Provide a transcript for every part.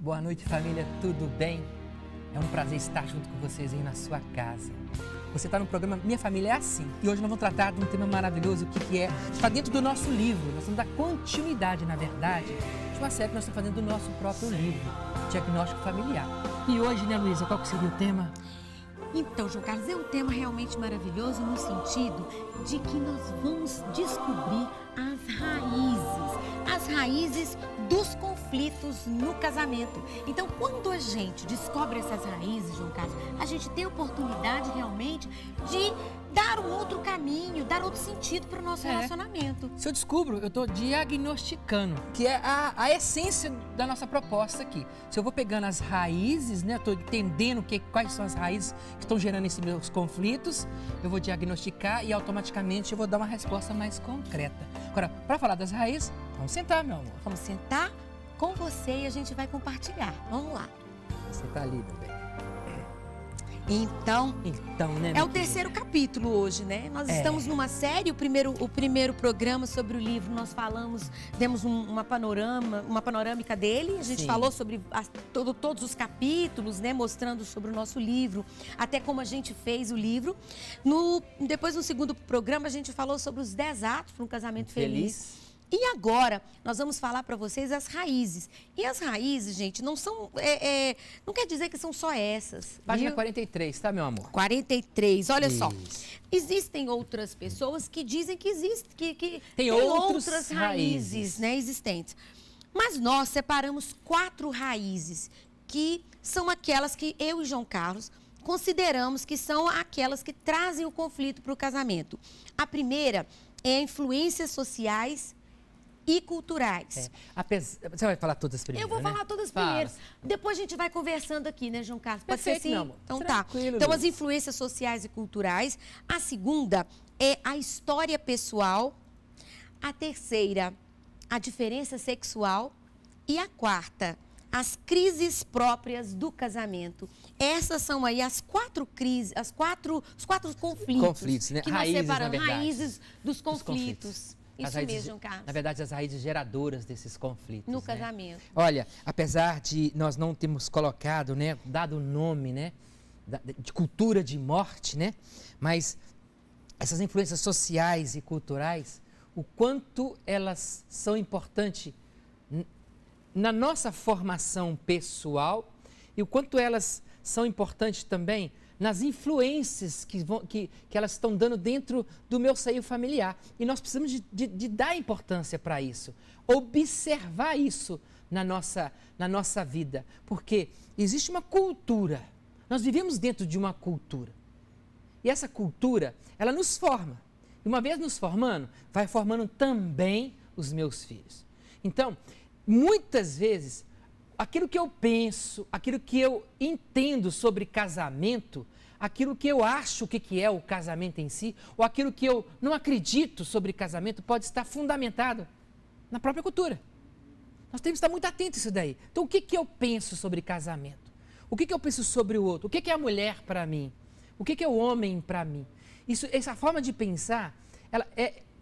Boa noite, família, tudo bem? É um prazer estar junto com vocês aí na sua casa. Você está no programa Minha Família é Assim. E hoje nós vamos tratar de um tema maravilhoso, que é, está dentro do nosso livro. Nós vamos dar continuidade, na verdade, de uma série que nós estamos fazendo do nosso próprio livro, Diagnóstico Familiar. E hoje, né, Luísa, qual que seria o tema? Então, João Carlos, é um tema realmente maravilhoso no sentido de que nós vamos descobrir as raízes dos conflitos no casamento. Então, quando a gente descobre essas raízes, João Carlos, a gente tem a oportunidade realmente de dar um outro caminho, dar outro sentido para o nosso relacionamento. Se eu descubro, eu estou diagnosticando, que é a essência da nossa proposta aqui. Se eu vou pegando as raízes, né, estou entendendo quais são as raízes que estão gerando esses meus conflitos, eu vou diagnosticar e automaticamente eu vou dar uma resposta mais concreta. Agora, para falar das raízes, vamos sentar, meu amor. Vamos sentar com você e a gente vai compartilhar. Vamos lá. Você tá ali, meu bem. Então, né, é o terceiro capítulo hoje, né? Nós estamos numa série, o primeiro programa sobre o livro, nós falamos, demos uma panorâmica dele, a gente falou sobre todos os capítulos, né? Mostrando sobre o nosso livro, até como a gente fez o livro. Depois, no segundo programa, a gente falou sobre os 10 atos para um casamento feliz. E agora, nós vamos falar para vocês as raízes. E as raízes, gente, não são... não quer dizer que são só essas. Página 43, tá, meu amor? 43, olha só. Existem outras pessoas que dizem que tem outras raízes, né, existentes. Mas nós separamos 4 raízes, que são aquelas que eu e João Carlos consideramos que são aquelas que trazem o conflito para o casamento. A primeira é influências sociais e culturais. Você vai falar todas primeiro, Eu vou falar todas primeiro. Depois a gente vai conversando aqui, né, João Carlos? Pode ser assim? Meu amor. Então tá. Então, as influências sociais e culturais. A segunda é a história pessoal. A terceira, a diferença sexual. E a quarta, as crises próprias do casamento. Essas são aí as 4 crises, os quatro conflitos né? Que raízes, nós separamos, na verdade. raízes dos conflitos. Isso raízes, mesmo, João Carlos. Na verdade, as raízes geradoras desses conflitos. No casamento. Olha, apesar de nós não termos colocado, né, dado o nome, né, de cultura de morte, né, mas essas influências sociais e culturais, o quanto elas são importantes na nossa formação pessoal e o quanto elas são importantes também nas influências que elas estão dando dentro do meu seio familiar. E nós precisamos de dar importância para isso, observar isso na nossa vida, porque existe uma cultura, nós vivemos dentro de uma cultura. E essa cultura, ela nos forma. E uma vez nos formando, vai formando também os meus filhos. Então, muitas vezes, aquilo que eu penso, aquilo que eu entendo sobre casamento, aquilo que eu acho que é o casamento em si, ou aquilo que eu não acredito sobre casamento, pode estar fundamentado na própria cultura. Nós temos que estar muito atentos a isso daí. Então, o que eu penso sobre casamento? O que eu penso sobre o outro? O que é a mulher para mim? O que é o homem para mim? Essa forma de pensar, ela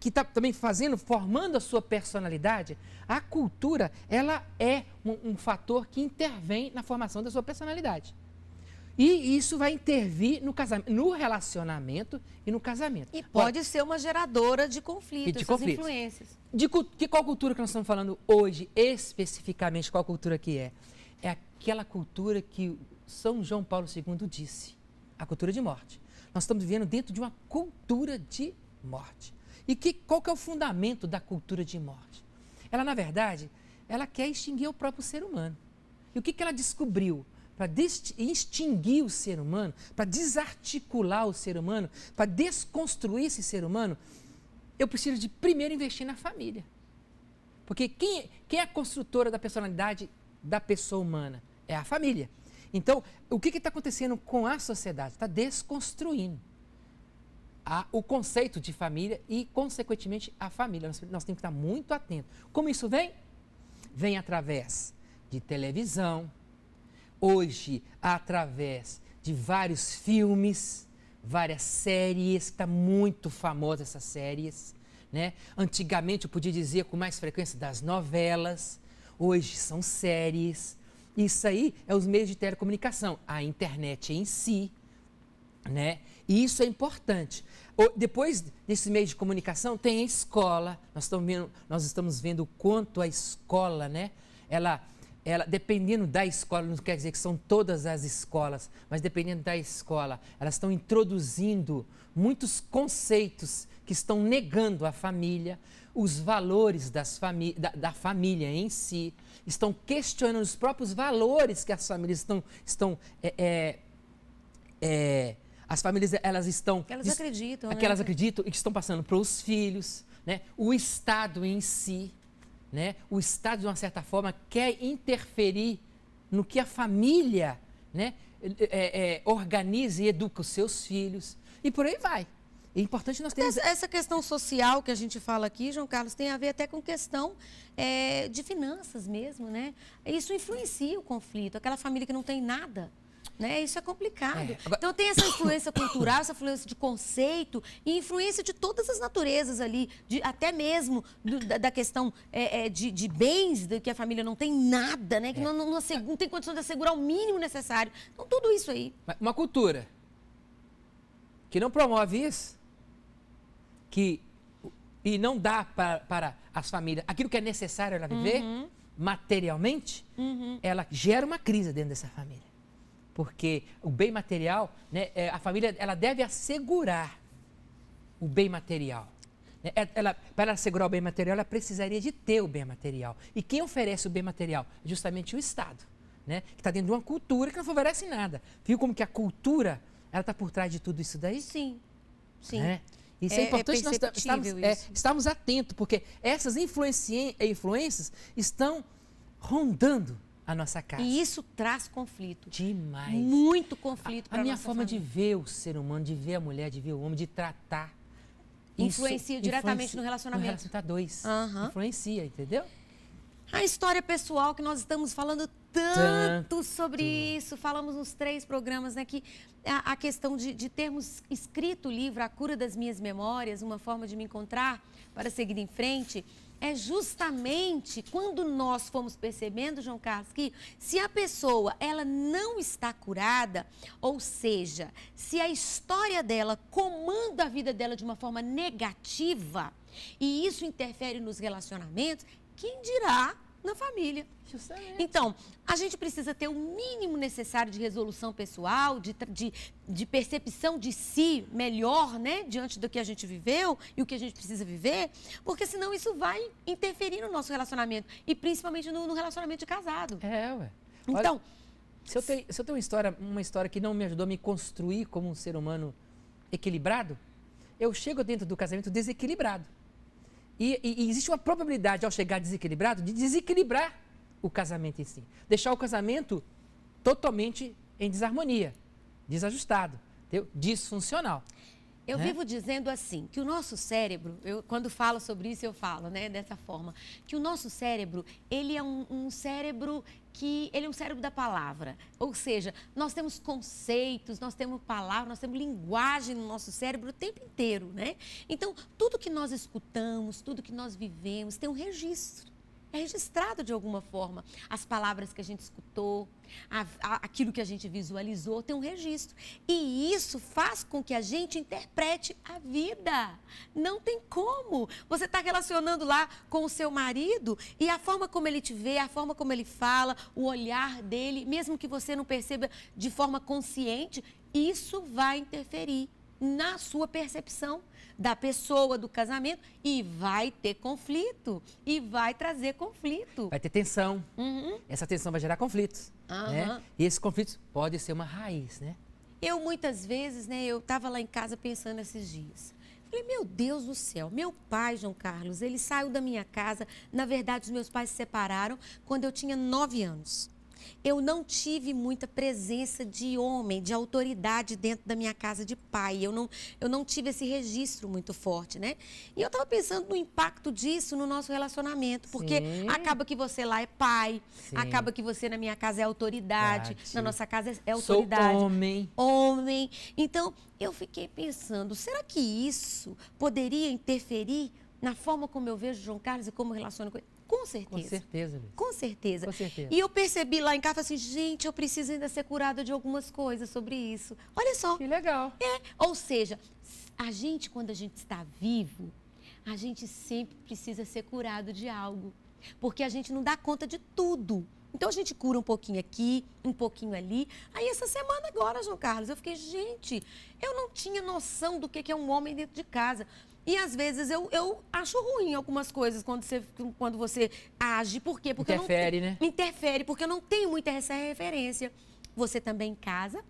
que está também formando a sua personalidade, a cultura, ela é um fator que intervém na formação da sua personalidade. E isso vai intervir no casamento, no relacionamento e no casamento. E pode ser uma geradora de conflitos, essas influências. De qual cultura que nós estamos falando hoje, especificamente, qual cultura que é? É aquela cultura que São João Paulo II disse, a cultura de morte. Nós estamos vivendo dentro de uma cultura de morte. E qual que é o fundamento da cultura de morte? Ela, na verdade, ela quer extinguir o próprio ser humano. E o que ela descobriu? Para extinguir o ser humano, para desarticular o ser humano, para desconstruir esse ser humano, eu preciso de primeiro investir na família. Porque quem é a construtora da personalidade da pessoa humana? É a família. Então, o que está acontecendo com a sociedade? Está desconstruindo o conceito de família e, consequentemente, a família. Nós temos que estar muito atentos. Como isso vem? Vem através de televisão, hoje através de vários filmes, várias séries, está muito famosa essas séries, né? Antigamente eu podia dizer com mais frequência das novelas, hoje são séries, Isso aí é os meios de telecomunicação, a internet em si, né? E isso é importante. Depois desses meios de comunicação, tem a escola. Nós estamos vendo o quanto a escola, né? Ela, dependendo da escola, não quer dizer que são todas as escolas, mas dependendo da escola, elas estão introduzindo muitos conceitos que estão negando a família, os valores da família em si, estão questionando os próprios valores que as famílias as famílias, elas estão... Que elas acreditam, né? Que elas acreditam e que estão passando para os filhos, né? O Estado em si, né? O Estado, de uma certa forma, quer interferir no que a família, né? Organiza e educa os seus filhos. E por aí vai. É importante nós termos... Essa questão social que a gente fala aqui, João Carlos, tem a ver até com questão de finanças mesmo, né? Isso influencia o conflito. Aquela família que não tem nada, né? Isso é complicado. Então tem essa influência cultural, essa influência de conceito e influência de todas as naturezas ali, até mesmo da questão de bens, que a família não tem nada, né? Que não tem condição de assegurar o mínimo necessário. Então tudo isso aí. Uma cultura que não promove isso, e não dá para as famílias aquilo que é necessário ela viver, materialmente, ela gera uma crise dentro dessa família. Porque o bem material, né, a família ela deve assegurar o bem material. Para ela assegurar o bem material, ela precisaria de ter o bem material. E quem oferece o bem material? É justamente o Estado, né, que está dentro de uma cultura que não oferece nada. Viu como que a cultura está por trás de tudo isso daí? Sim, sim. Né? Isso é importante nós estarmos atentos, porque essas influências estão rondando a nossa casa. E isso traz conflito. Demais. Muito conflito para a minha forma de ver o ser humano, de ver a mulher, de ver o homem, de tratar. Influencia diretamente no relacionamento. No relacionamento dois. Influencia, entendeu? A história pessoal que nós estamos falando tanto sobre isso. Falamos nos 3 programas, né, que a questão de termos escrito o livro A Cura das Minhas Memórias, uma forma de me encontrar para seguir em frente, é justamente quando nós fomos percebendo, João Carlos, que se a pessoa ela não está curada, ou seja, se a história dela comanda a vida dela de uma forma negativa, e isso interfere nos relacionamentos, quem dirá na família. Justamente. Então, a gente precisa ter o mínimo necessário de resolução pessoal, de percepção de si melhor, né? Diante do que a gente viveu e o que a gente precisa viver, porque senão isso vai interferir no nosso relacionamento e principalmente no relacionamento de casado. Ué. Então, olha, se eu tenho uma história que não me ajudou a me construir como um ser humano equilibrado, eu chego dentro do casamento desequilibrado. E existe uma probabilidade, ao chegar desequilibrado, de desequilibrar o casamento em si. Deixar o casamento totalmente em desarmonia, desajustado, entendeu? Disfuncional. Eu vivo dizendo assim, que o nosso cérebro, quando falo sobre isso eu falo, né, dessa forma, que o nosso cérebro, ele é um cérebro ele é um cérebro da palavra, ou seja, nós temos conceitos, nós temos palavras, nós temos linguagem no nosso cérebro o tempo inteiro, né? Então, tudo que nós escutamos, tudo que nós vivemos tem um registro. É registrado de alguma forma. As palavras que a gente escutou, aquilo que a gente visualizou, tem um registro. E isso faz com que a gente interprete a vida. Não tem como. Você está relacionando lá com o seu marido e a forma como ele te vê, a forma como ele fala, o olhar dele, mesmo que você não perceba de forma consciente, isso vai interferir na sua percepção da pessoa, do casamento, e vai ter conflito, e vai trazer conflito. Vai ter tensão. Essa tensão vai gerar conflitos. Né? E esses conflitos podem ser uma raiz, né? Eu, muitas vezes, né, eu estava lá em casa pensando esses dias. Falei, meu Deus do céu, meu pai, João Carlos, ele saiu da minha casa. Na verdade, os meus pais se separaram quando eu tinha 9 anos. Eu não tive muita presença de homem, de autoridade dentro da minha casa de pai. Eu não tive esse registro muito forte, né? E eu estava pensando no impacto disso no nosso relacionamento. Porque acaba que você lá é pai, acaba que você na minha casa é autoridade, na nossa casa é autoridade. Sou homem. Homem. Então, eu fiquei pensando, será que isso poderia interferir na forma como eu vejo João Carlos e como eu relaciono com ele? Com certeza. Com certeza, Luiz. Com certeza. Com certeza. E eu percebi lá em casa, assim, gente, eu preciso ainda ser curada de algumas coisas sobre isso. Olha só. Que legal. Ou seja, a gente, quando a gente está vivo, a gente sempre precisa ser curado de algo. Porque a gente não dá conta de tudo. Então, a gente cura um pouquinho aqui, um pouquinho ali. Aí, essa semana agora, João Carlos, eu fiquei, gente, eu não tinha noção do que é um homem dentro de casa. E, às vezes, eu acho ruim algumas coisas quando você age. Por quê? Porque interfere, né? Interfere, porque eu não tenho muita essa referência. Você também em casa,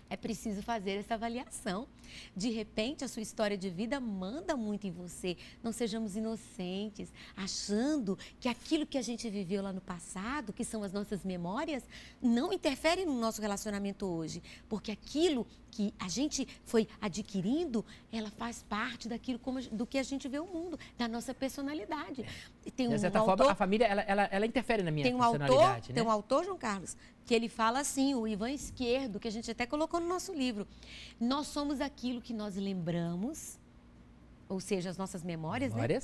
é preciso fazer essa avaliação. De repente, a sua história de vida manda muito em você. Não sejamos inocentes, achando que aquilo que a gente viveu lá no passado, que são as nossas memórias, não interfere no nosso relacionamento hoje. Porque aquilo que a gente foi adquirindo, ela faz parte do que a gente vê o mundo, da nossa personalidade. Tem de certa forma, a família, ela interfere na minha personalidade, né? Tem um autor, João Carlos, que ele fala assim, o Ivan Esquerdo, que a gente até colocou no nosso livro. Nós somos aquilo que nós lembramos, ou seja, as nossas memórias, né?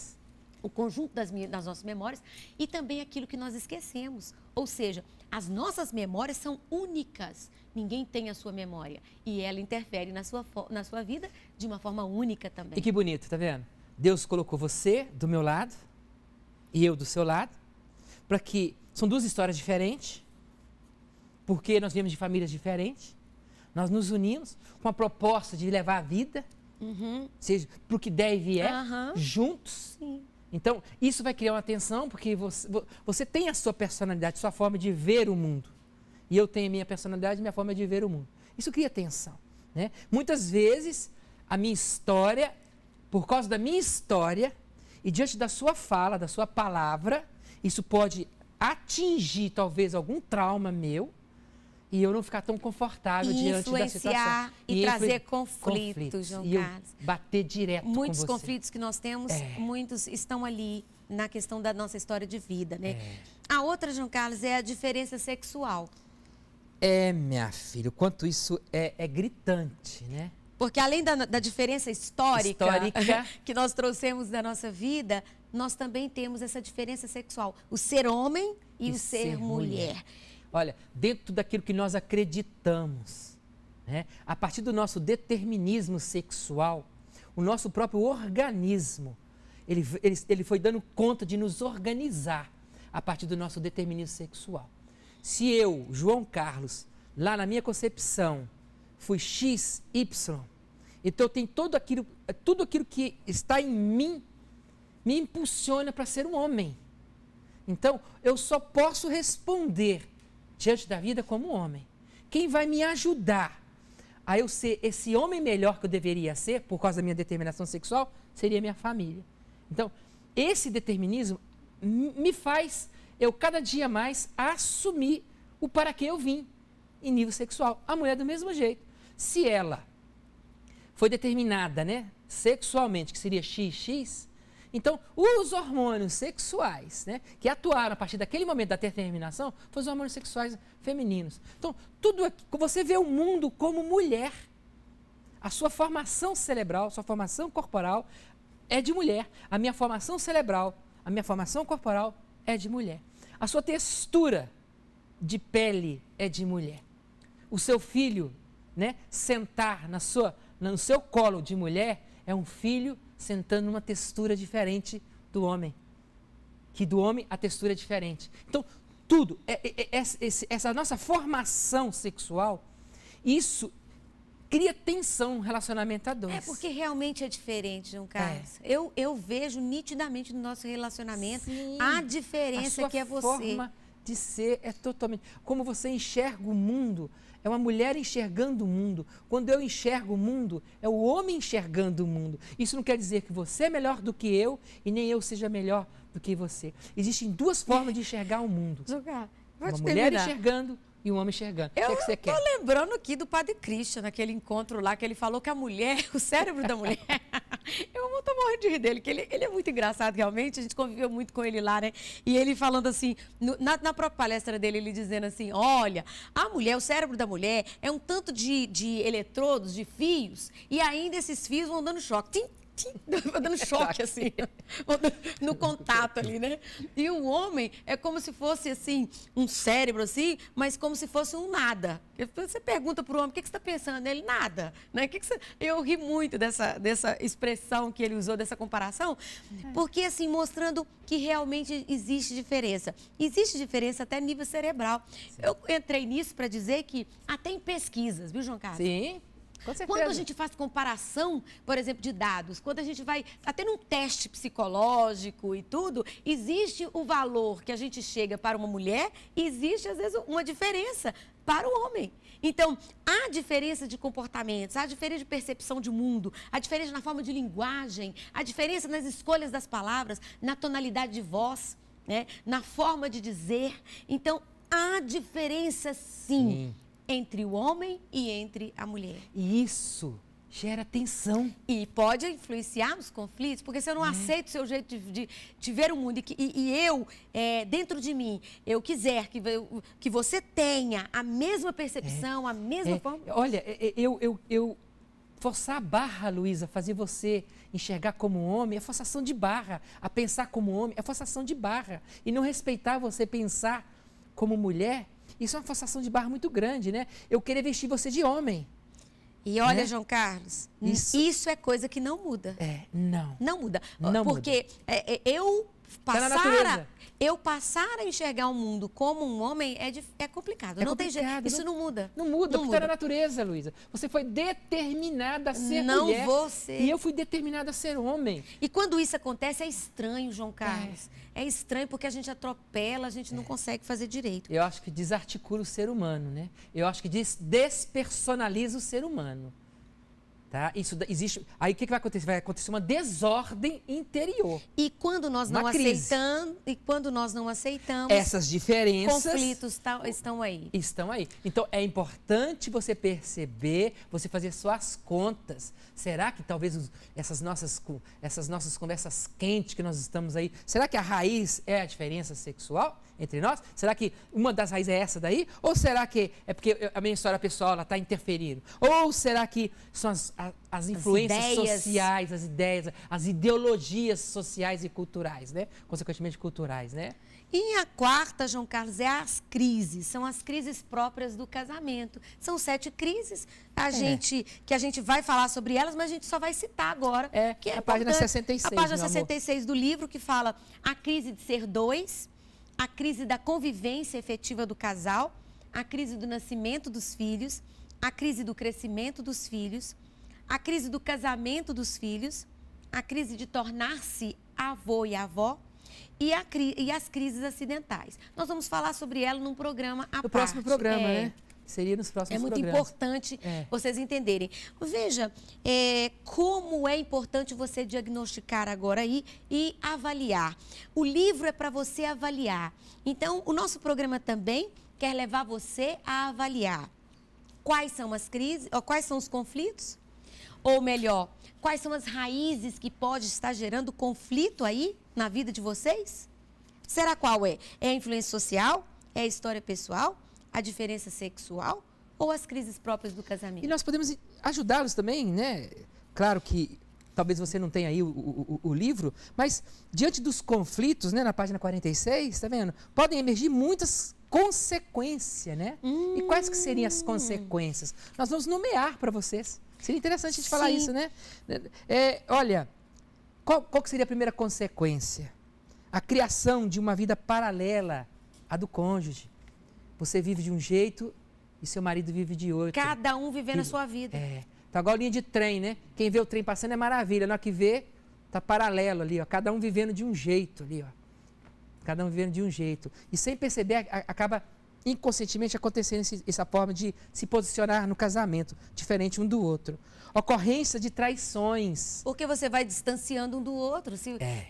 O conjunto das nossas memórias, e também aquilo que nós esquecemos. Ou seja, as nossas memórias são únicas. Ninguém tem a sua memória. E ela interfere na sua vida de uma forma única também. E que bonito, tá vendo? Deus colocou você do meu lado e eu do seu lado, para que são duas histórias diferentes, porque nós viemos de famílias diferentes, nós nos unimos com a proposta de levar a vida, seja para o que der e vier, juntos. Sim. Então, isso vai criar uma tensão, porque você tem a sua personalidade, sua forma de ver o mundo. E eu tenho a minha personalidade, minha forma de ver o mundo. Isso cria tensão, né? Muitas vezes, a minha história, por causa da minha história, e diante da sua fala, da sua palavra, isso pode atingir, talvez, algum trauma meu, e eu não ficar tão confortável diante da situação. E trazer conflitos, João Carlos. E eu bater direto com você. Muitos conflitos que nós temos, muitos estão ali na questão da nossa história de vida, né? A outra, João Carlos, é a diferença sexual. Minha filha, o quanto isso é gritante, né? Porque além da diferença histórica que nós trouxemos da nossa vida, nós também temos essa diferença sexual. O ser homem e o ser mulher. Olha, dentro daquilo que nós acreditamos, né? A partir do nosso determinismo sexual, o nosso próprio organismo, ele foi dando conta de nos organizar a partir do nosso determinismo sexual. Se eu, João Carlos, lá na minha concepção, fui X, Y, então eu tenho tudo aquilo que está em mim, me impulsiona para ser um homem. Então, eu só posso responder diante da vida como homem. Quem vai me ajudar a eu ser esse homem melhor que eu deveria ser, por causa da minha determinação sexual, seria minha família. Então, esse determinismo me faz eu cada dia mais assumir o para que eu vim em nível sexual. A mulher do mesmo jeito. Se ela foi determinada, né, sexualmente, que seria XX, então os hormônios sexuais, né, que atuaram a partir daquele momento da determinação, foram os hormônios sexuais femininos. Então, tudo aqui, você vê o mundo como mulher. A sua formação cerebral, sua formação corporal é de mulher. A minha formação cerebral, a minha formação corporal é de mulher. A sua textura de pele é de mulher. O seu filho, né, sentar no seu colo de mulher é um filho sentando numa textura diferente do homem. Que do homem a textura é diferente. Então, tudo, essa nossa formação sexual, isso cria tensão no relacionamento a dois. É porque realmente é diferente, João Carlos. Eu vejo nitidamente no nosso relacionamento a diferença que é você. A sua forma de ser é totalmente... Como você enxerga o mundo, é uma mulher enxergando o mundo. Quando eu enxergo o mundo, é o homem enxergando o mundo. Isso não quer dizer que você é melhor do que eu e nem eu seja melhor do que você. Existem duas formas de enxergar o mundo. João Carlos, uma mulher enxergando e um homem enxergando. O que você quer? Eu tô lembrando aqui do Padre Christian, naquele encontro lá, que ele falou que a mulher, o cérebro da mulher... Eu tô morrendo de rir dele, que ele é muito engraçado realmente, a gente conviveu muito com ele lá, né? E ele falando assim, na própria palestra dele, ele dizendo assim, olha, a mulher, o cérebro da mulher é um tanto de eletrodos, de fios, e ainda esses fios vão dando choque. Tim, dando choque, assim, no contato ali, né? E o homem é como se fosse, assim, um cérebro, assim, mas como se fosse um nada. Você pergunta para o homem, o que você está pensando? Ele, nada. Né? Eu ri muito dessa expressão que ele usou, dessa comparação, porque, assim, mostrando que realmente existe diferença. Existe diferença até nível cerebral. Sim. Eu entrei nisso para dizer que até em pesquisas, viu, João Carlos? Sim. Com certeza. Quando a gente faz comparação, por exemplo, de dados, quando a gente vai até num teste psicológico e tudo, existe o valor que a gente chega para uma mulher e existe, às vezes, uma diferença para o homem. Então, há diferença de comportamentos, há diferença de percepção de mundo, há diferença na forma de linguagem, há diferença nas escolhas das palavras, na tonalidade de voz, né? Na forma de dizer. Então, há diferença, sim. Entre o homem e entre a mulher. E isso gera tensão. E pode influenciar nos conflitos, porque se eu não aceito o seu jeito de ver o mundo e eu, dentro de mim, eu quiser que você tenha a mesma percepção, a mesma forma... Olha, eu forçar a barra, Luísa, fazer você enxergar como homem é forçação de barra. A pensar como homem é forçação de barra. E não respeitar você pensar como mulher... Isso é uma forçação de barra muito grande, né? Eu querer vestir você de homem. E olha, né? João Carlos, isso é coisa que não muda. Não. Não muda. Não porque muda. Eu passar a enxergar o mundo como um homem é complicado. Não tem jeito. Isso não muda. Não muda, porque está na natureza, Luísa. Você foi determinada a ser mulher. Não você. E eu fui determinada a ser homem. E quando isso acontece, é estranho, João Carlos. É estranho porque a gente atropela, a gente não consegue fazer direito. Eu acho que desarticula o ser humano, né? Eu acho que despersonaliza o ser humano. Tá? Isso existe. Aí o que vai acontecer? Vai acontecer uma desordem interior. E quando nós não aceitamos, essas diferenças, conflitos estão aí. Estão aí. Então é importante você perceber, você fazer suas contas. Será que talvez essas nossas conversas quentes que nós estamos aí, será que a raiz é a diferença sexual entre nós? Será que uma das raízes é essa daí? Ou será que é porque a minha história pessoal está interferindo? Ou será que são as influências sociais, as ideias, as ideologias sociais e culturais, né? Consequentemente culturais, né? E a quarta, João Carlos, é as crises. São as crises próprias do casamento. São 7 crises que a gente vai falar sobre elas, mas a gente só vai citar agora. Que é a página 66, a página 66 do livro, que fala a crise de ser 2, a crise da convivência efetiva do casal, a crise do nascimento dos filhos, a crise do crescimento dos filhos, a crise do casamento dos filhos, a crise de tornar-se avô e avó e as crises acidentais. Nós vamos falar sobre ela num programa à parte. No próximo programa, né? Seria nos próximos programas. É muito importante vocês entenderem. Veja, como é importante você diagnosticar agora aí e avaliar. O livro é para você avaliar. Então, o nosso programa também quer levar você a avaliar quais são as crises, ou quais são os conflitos, ou melhor, quais são as raízes que pode estar gerando conflito aí na vida de vocês? Será qual é? É a influência social? É a história pessoal? A diferença sexual? Ou as crises próprias do casamento? E nós podemos ajudá-los também, né? Claro que talvez você não tenha aí o livro, mas diante dos conflitos, né, na página 46, tá vendo? Podem emergir muitas consequências, né? E quais que seriam as consequências? Nós vamos nomear para vocês. Seria interessante a gente falar isso, né? Olha, qual que seria a primeira consequência? A criação de uma vida paralela à do cônjuge. Você vive de um jeito e seu marido vive de outro. Cada um vivendo a sua vida. Tá igual a linha de trem, né? Quem vê o trem passando é maravilha. Na hora que vê, tá paralelo ali, ó. Cada um vivendo de um jeito ali, ó. Cada um vivendo de um jeito. E sem perceber, acaba inconscientemente acontecendo essa forma de se posicionar no casamento, diferente um do outro. Ocorrência de traições. Porque você vai distanciando um do outro,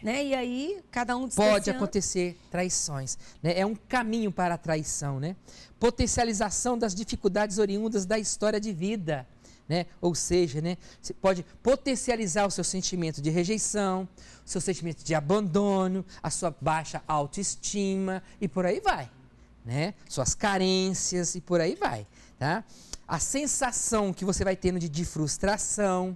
né? E aí, cada um distanciando. Pode acontecer traições, né? É um caminho para a traição, né? Potencialização das dificuldades oriundas da história de vida, né? Ou seja, né? Você pode potencializar o seu sentimento de rejeição, o seu sentimento de abandono, a sua baixa autoestima e por aí vai. Né? Suas carências e por aí vai, tá? A sensação que você vai tendo de frustração,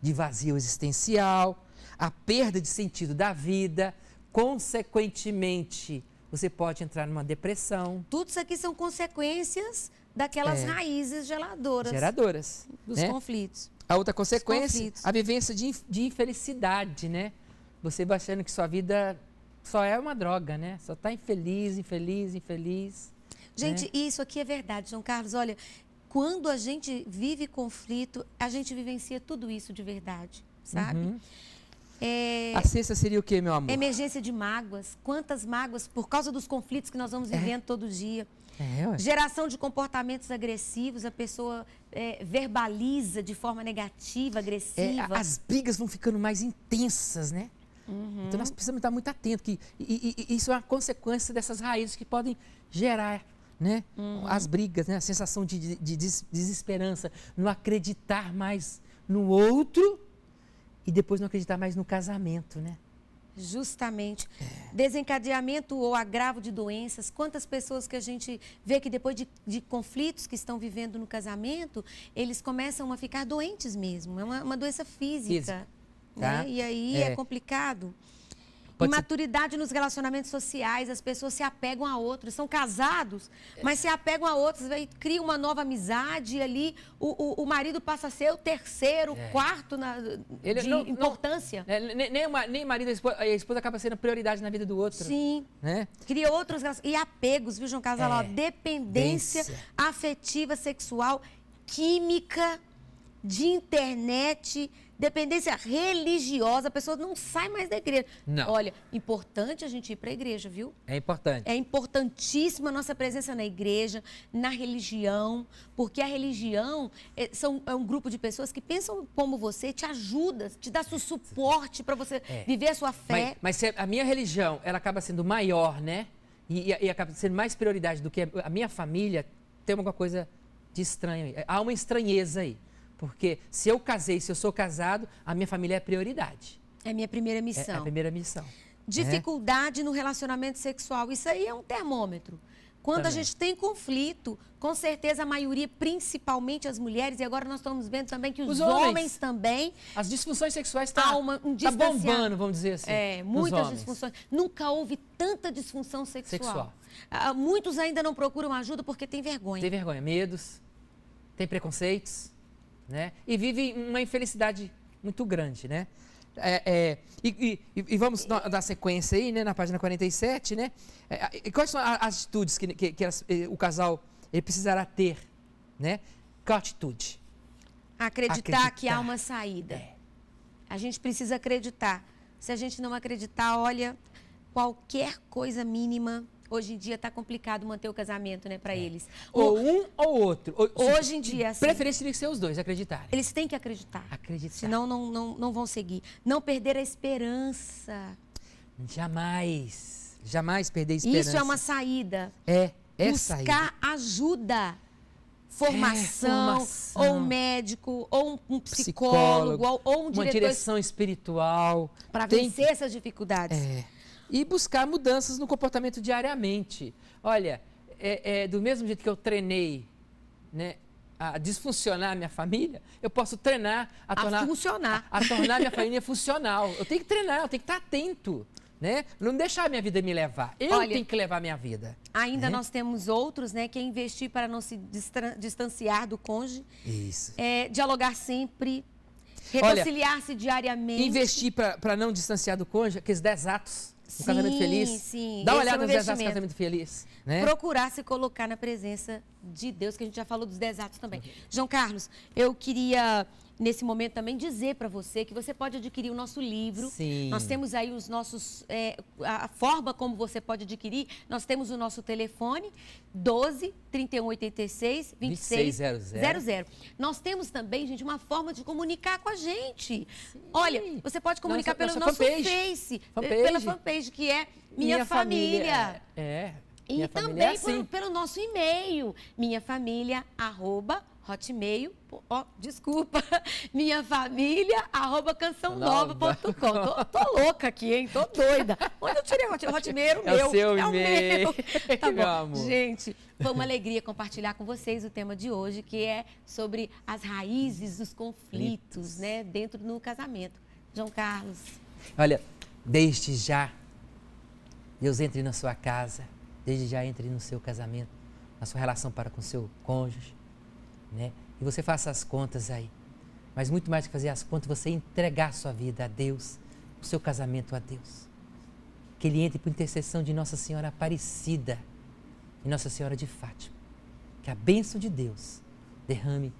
de vazio existencial, a perda de sentido da vida, consequentemente, você pode entrar numa depressão. Tudo isso aqui são consequências daquelas raízes geradoras dos conflitos. A outra consequência, a vivência de infelicidade, né? Você vai achando que sua vida só é uma droga, né? Só está infeliz. Gente, né? Isso aqui é verdade, João Carlos. Olha, quando a gente vive conflito, a gente vivencia tudo isso de verdade, sabe? A sexta seria o quê, meu amor? Emergência de mágoas. Quantas mágoas por causa dos conflitos que nós vamos vivendo todo dia. Geração de comportamentos agressivos, a pessoa verbaliza de forma negativa, agressiva. As brigas vão ficando mais intensas, né? Então nós precisamos estar muito atentos, que isso é uma consequência dessas raízes que podem gerar, né? As brigas, né? A sensação de desesperança, não acreditar mais no outro e depois não acreditar mais no casamento, né? Justamente. Desencadeamento ou agravo de doenças. Quantas pessoas que a gente vê que depois de conflitos que estão vivendo no casamento, eles começam a ficar doentes mesmo. É uma doença física. Né? Tá? E aí é complicado. Imaturidade nos relacionamentos sociais, as pessoas se apegam a outros, são casados, mas se apegam a outros, cria uma nova amizade e ali o marido passa a ser o terceiro, o quarto importância. Nem o marido, a esposa acaba sendo prioridade na vida do outro. Sim. Né? Cria outros e apegos, viu, João Carlos? Dependência afetiva, sexual, química, de internet, dependência religiosa, a pessoa não sai mais da igreja. Não. Olha, importante a gente ir para a igreja, viu? É importante. É importantíssima a nossa presença na igreja, na religião, porque a religião é um grupo de pessoas que pensam como você, te ajuda, te dá suporte para você viver a sua fé. Mas se a minha religião, ela acaba sendo maior, né? E acaba sendo mais prioridade do que a minha família, tem alguma coisa de estranho aí. Há uma estranheza aí. Porque se eu casei, se eu sou casado, a minha família é prioridade. É a minha primeira missão. É a primeira missão. Dificuldade no relacionamento sexual. Isso aí é um termômetro. Quando a gente tem conflito, com certeza a maioria, principalmente as mulheres, e agora nós estamos vendo também que os homens também... As disfunções sexuais estão bombando, vamos dizer assim. Muitas disfunções. Nunca houve tanta disfunção sexual. Muitos ainda não procuram ajuda porque tem vergonha. Tem vergonha, medos, tem preconceitos. Né? E vive uma infelicidade muito grande, né? E vamos dar sequência aí, né? Na página 47, né? Quais são as atitudes que o casal precisará ter, né? Qual atitude? Acreditar que há uma saída. A gente precisa acreditar. Se a gente não acreditar, olha, qualquer coisa mínima... Hoje em dia está complicado manter o casamento, né, para eles. Ou um ou outro. Hoje em dia, assim, preferência teria que ser os dois, acreditarem. Eles têm que acreditar. Acreditar. Senão não vão seguir. Não perder a esperança. Jamais perder a esperança. Isso é uma saída. Buscar ajuda. Formação, ou um médico, ou um psicólogo, ou um diretor. Uma direção espiritual. Para vencer essas dificuldades. E buscar mudanças no comportamento diariamente. Olha, do mesmo jeito que eu treinei, né, a desfuncionar a minha família, eu posso treinar a tornar minha família funcional. Eu tenho que treinar, eu tenho que estar atento, né? Não deixar a minha vida me levar. Eu tenho que levar a minha vida. Ainda nós temos outros, né, que é investir para não se distanciar do cônjuge. Isso. Dialogar sempre, reconciliar-se diariamente. Investir para não distanciar do cônjuge, aqueles 10 atos. Um casamento feliz. Sim. Dá uma olhada nos 10 atos do casamento feliz. Né? Procurar se colocar na presença de Deus, que a gente já falou dos 10 atos também. João Carlos, eu queria, nesse momento também, dizer para você que você pode adquirir o nosso livro. Sim. Nós temos aí os nossos... a forma como você pode adquirir. Nós temos o nosso telefone, 12 31 86 26 00. Nós temos também, gente, uma forma de comunicar com a gente. Sim. Olha, você pode comunicar pelo nosso Face, pela fanpage, que é Minha Família. E também pelo nosso e-mail, minhafamilia@hotmail. minhafamilia@cançãonova.com. Tô louca aqui, hein? Tô doida. Onde eu tirei o Hotmail? O meu. É o seu é e-mail. O meu. Tá bom. Amor. Gente, foi uma alegria compartilhar com vocês o tema de hoje, que é sobre as raízes dos conflitos, né? Dentro do casamento. João Carlos. Olha, desde já, Deus entre na sua casa, desde já entre no seu casamento, na sua relação para com o seu cônjuge, né? E você faça as contas aí. Mas muito mais que fazer as contas, você entregar a sua vida a Deus, o seu casamento a Deus. Que Ele entre por intercessão de Nossa Senhora Aparecida e Nossa Senhora de Fátima. Que a bênção de Deus derrame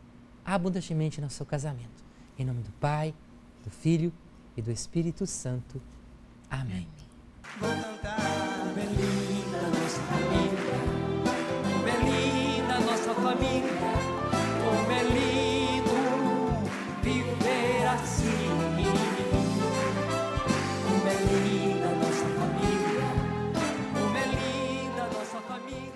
abundantemente no seu casamento. Em nome do Pai, do Filho e do Espírito Santo. Amém. Vou cantar. Como é linda nossa família, como é linda nossa família, como é lindo viver assim. Como é linda nossa família, como é linda nossa família.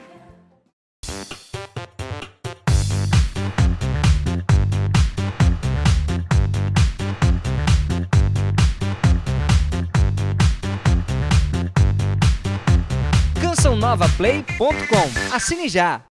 cançãonovaplay.com. Assine já!